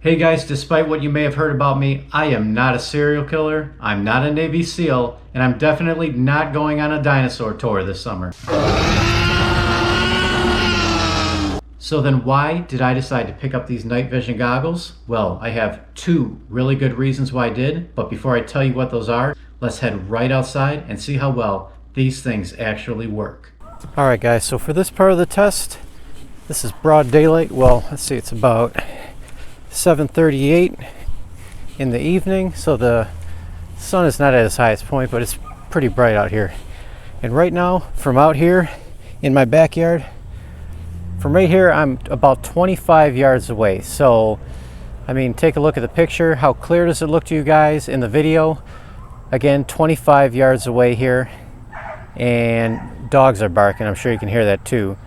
Hey guys, despite what you may have heard about me, I am not a serial killer, I'm not a Navy SEAL, and I'm definitely not going on a dinosaur tour this summer. So then why did I decide to pick up these night vision goggles? Well, I have two really good reasons why I did, but before I tell you what those are, let's head right outside and see how well these things actually work. Alright guys, so for this part of the test, this is broad daylight. Well, let's see, it's about 7:38 in the evening, so the sun is not at its highest point, but it's pretty bright out here. And right now, from out here in my backyard, from right here, I'm about 25 yards away. So, I mean, take a look at the picture. How clear does it look to you guys in the video? Again, 25 yards away here, and dogs are barking. I'm sure you can hear that too.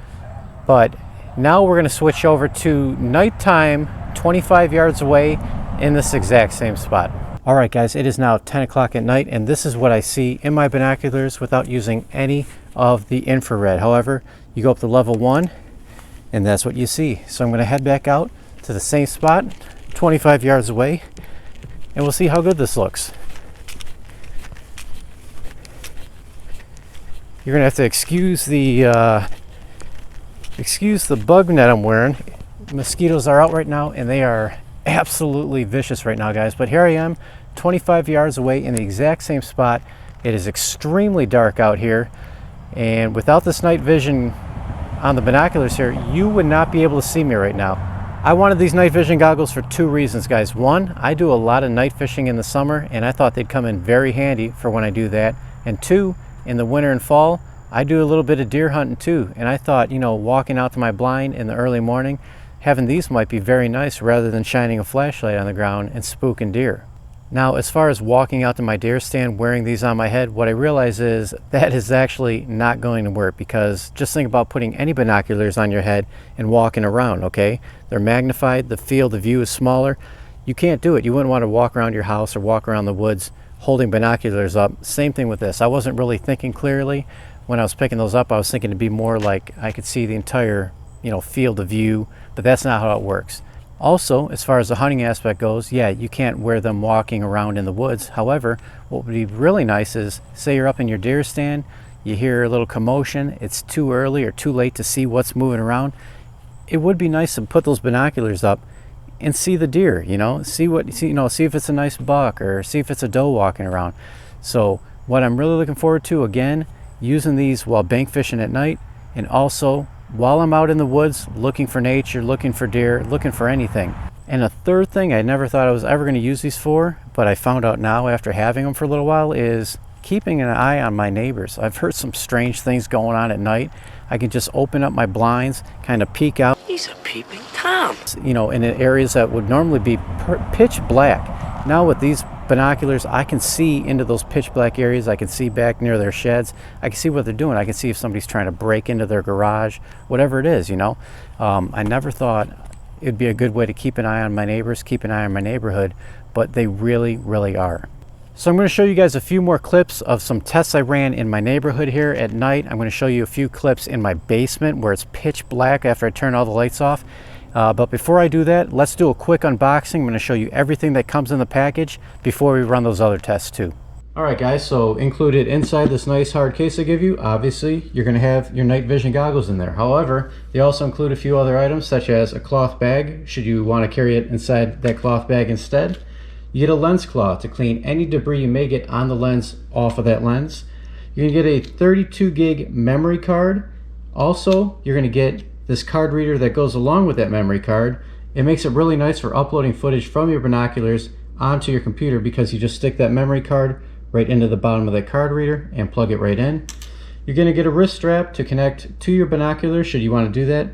But now we're going to switch over to nighttime, 25 yards away in this exact same spot. All right guys, it is now 10 o'clock at night, and this is what I see in my binoculars without using any of the infrared. However, you go up to level 1 and that's what you see. So I'm going to head back out to the same spot 25 yards away, and we'll see how good this looks. You're going to have to excuse the bug net I'm wearing. Mosquitoes are out right now, and they are absolutely vicious right now, guys. But here I am, 25 yards away in the exact same spot. It is extremely dark out here, and without this night vision on the binoculars here, you would not be able to see me right now. I wanted these night vision goggles for two reasons, guys. One, I do a lot of night fishing in the summer, and I thought they'd come in very handy for when I do that. And two, in the winter and fall, I do a little bit of deer hunting too, and I thought, you know, walking out to my blind in the early morning, having these might be very nice rather than shining a flashlight on the ground and spooking deer. Now, as far as walking out to my deer stand wearing these on my head, what I realize is that is actually not going to work, because just think about putting any binoculars on your head and walking around, okay? They're magnified, the field of view is smaller. You can't do it. You wouldn't want to walk around your house or walk around the woods holding binoculars up. Same thing with this. I wasn't really thinking clearly when I was picking those up. I was thinking to be more like I could see the entire, field of view, but that's not how it works. Also, as far as the hunting aspect goes, yeah, you can't wear them walking around in the woods. However, what would be really nice is, say you're up in your deer stand, you hear a little commotion, it's too early or too late to see what's moving around. It would be nice to put those binoculars up and see the deer, see if it's a nice buck or see if it's a doe walking around. So what I'm really looking forward to, again, using these while bank fishing at night, and also while I'm out in the woods looking for nature, looking for deer, looking for anything. And a third thing I never thought I was ever going to use these for, but I found out now after having them for a little while, is keeping an eye on my neighbors. I've heard some strange things going on at night. I can just open up my blinds, kind of peek out. He's a peeping Tom. In areas that would normally be pitch black. Now with these binoculars, I can see into those pitch black areas. I can see back near their sheds. I can see what they're doing. I can see if somebody's trying to break into their garage, whatever it is, I never thought it'd be a good way to keep an eye on my neighbors, keep an eye on my neighborhood, but they really, really are. So I'm going to show you guys a few more clips of some tests I ran in my neighborhood here at night. I'm going to show you a few clips in my basement where it's pitch black after I turn all the lights off. But before I do that, let's do a quick unboxing. I'm going to show you everything that comes in the package before we run those other tests too. Alright guys, so included inside this nice hard case I give you, obviously you're going to have your night vision goggles in there. However, they also include a few other items, such as a cloth bag, should you want to carry it inside that cloth bag instead. You get a lens cloth to clean any debris you may get on the lens off of that lens. You're going to get a 32 gig memory card. Also, you're going to get this card reader that goes along with that memory card. It makes it really nice for uploading footage from your binoculars onto your computer, because you just stick that memory card right into the bottom of that card reader and plug it right in. You're going to get a wrist strap to connect to your binoculars should you want to do that.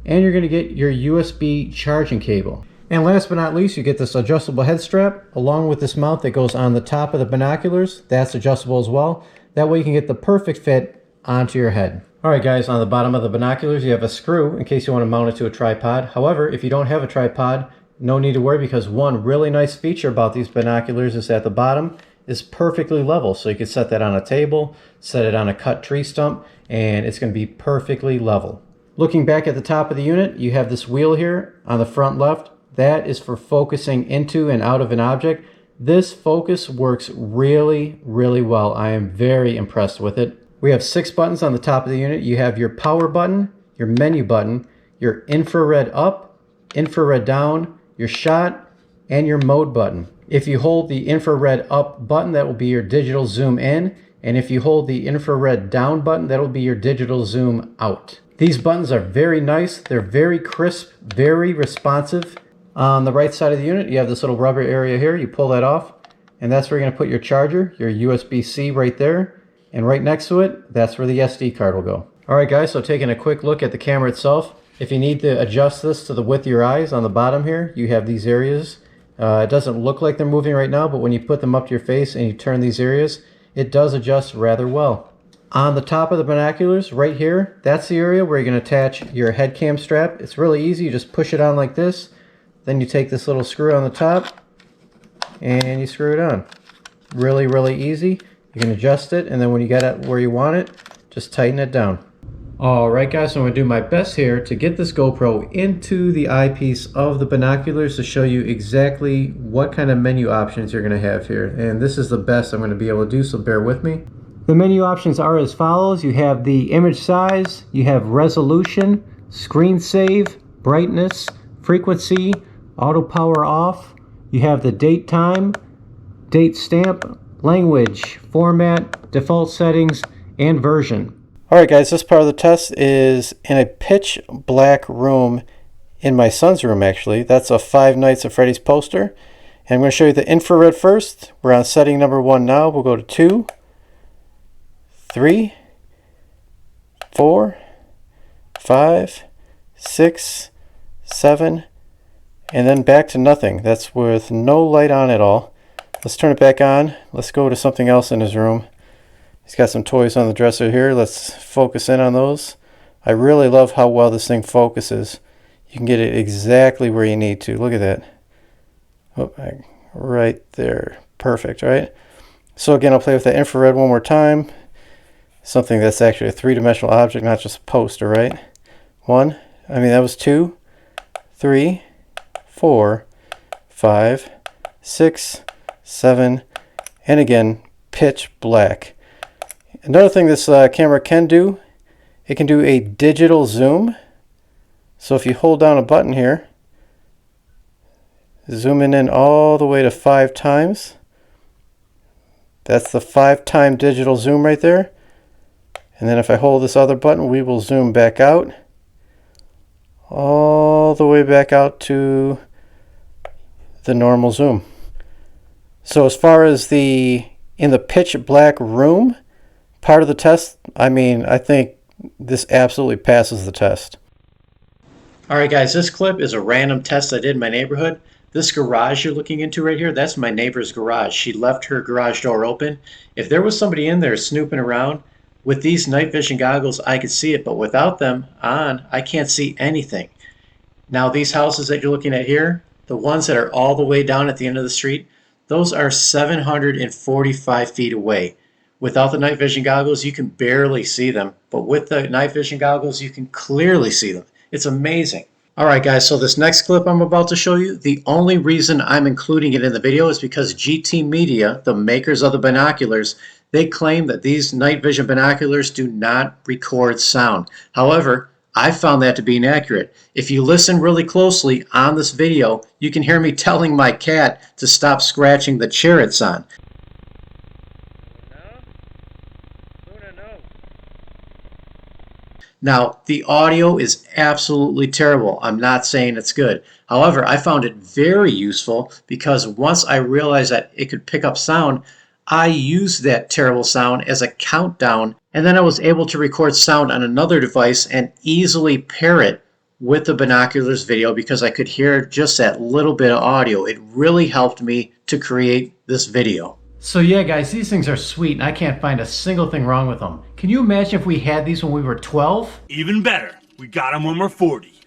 And you're going to get your USB charging cable. And last but not least, you get this adjustable head strap along with this mount that goes on the top of the binoculars. That's adjustable as well. That way you can get the perfect fit onto your head. Alright guys, on the bottom of the binoculars you have a screw in case you want to mount it to a tripod. However, if you don't have a tripod, no need to worry, because one really nice feature about these binoculars is at the bottom is perfectly level. So you can set that on a table, set it on a cut tree stump, and it's going to be perfectly level. Looking back at the top of the unit, you have this wheel here on the front left that is for focusing into and out of an object. This focus works really, really well. I am very impressed with it. We have 6 buttons on the top of the unit. You have your power button, your menu button, your infrared up, infrared down, your shot, and your mode button. If you hold the infrared up button, that will be your digital zoom in. And if you hold the infrared down button, that will be your digital zoom out. These buttons are very nice. They're very crisp, very responsive. On the right side of the unit, you have this little rubber area here. You pull that off, and that's where you're going to put your charger, your USB-C right there. And right next to it, that's where the SD card will go. All right, guys, so taking a quick look at the camera itself. If you need to adjust this to the width of your eyes, on the bottom here, you have these areas. It doesn't look like they're moving right now, but when you put them up to your face and you turn these areas, it does adjust rather well. On the top of the binoculars, right here, that's the area where you're going to attach your head cam strap. It's really easy. You just push it on like this. Then you take this little screw on the top and you screw it on. Really, really easy. You can adjust it, and then when you get it where you want it, just tighten it down. Alright guys, so I'm going to do my best here to get this GoPro into the eyepiece of the binoculars to show you exactly what kind of menu options you're going to have here. And this is the best I'm going to be able to do, so bear with me. The menu options are as follows. You have the image size, you have resolution, screen save, brightness, frequency, auto power off. You have the date time, date stamp, language, format, default settings, and version. Alright guys, this part of the test is in a pitch black room in my son's room actually. That's a Five Nights at Freddy's poster. And I'm going to show you the infrared first. We're on setting number 1 now. We'll go to 2, 3, 4, 5, 6, 7, and then back to nothing. That's with no light on at all. Let's turn it back on. Let's go to something else in his room. He's got some toys on the dresser here. Let's focus in on those. I really love how well this thing focuses. You can get it exactly where you need to. Look at that. Oh, right there. Perfect, right? So again, I'll play with that infrared one more time. Something that's actually a three-dimensional object, not just a poster, right? 1, that was 2, 3, 4, 5, 6, 7, and again, pitch black. Another thing this camera can do, it can do a digital zoom. So if you hold down a button here, zooming in all the way to 5 times. That's the 5-time digital zoom right there. And then if I hold this other button, we will zoom back out. All the way back out to the normal zoom. So as far as in the pitch black room part of the test, I think this absolutely passes the test. Alright guys, this clip is a random test I did in my neighborhood. This garage you're looking into right here, that's my neighbor's garage. She left her garage door open. If there was somebody in there snooping around, with these night vision goggles I could see it, but without them on, I can't see anything. Now these houses that you're looking at here, the ones that are all the way down at the end of the street, those are 745 feet away. Without the night vision goggles, you can barely see them, but with the night vision goggles, you can clearly see them. It's amazing. Alright guys, so this next clip I'm about to show you, the only reason I'm including it in the video is because GT Media, the makers of the binoculars, they claim that these night vision binoculars do not record sound. However, I found that to be inaccurate. If you listen really closely on this video, you can hear me telling my cat to stop scratching the chair it's on. Now, the audio is absolutely terrible. I'm not saying it's good. However, I found it very useful because once I realized that it could pick up sound, I used that terrible sound as a countdown, and then I was able to record sound on another device and easily pair it with the binoculars video because I could hear just that little bit of audio. It really helped me to create this video. So yeah guys, these things are sweet and I can't find a single thing wrong with them. Can you imagine if we had these when we were 12? Even better, we got them when we're 40.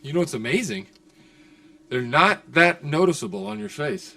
You know what's amazing? They're not that noticeable on your face.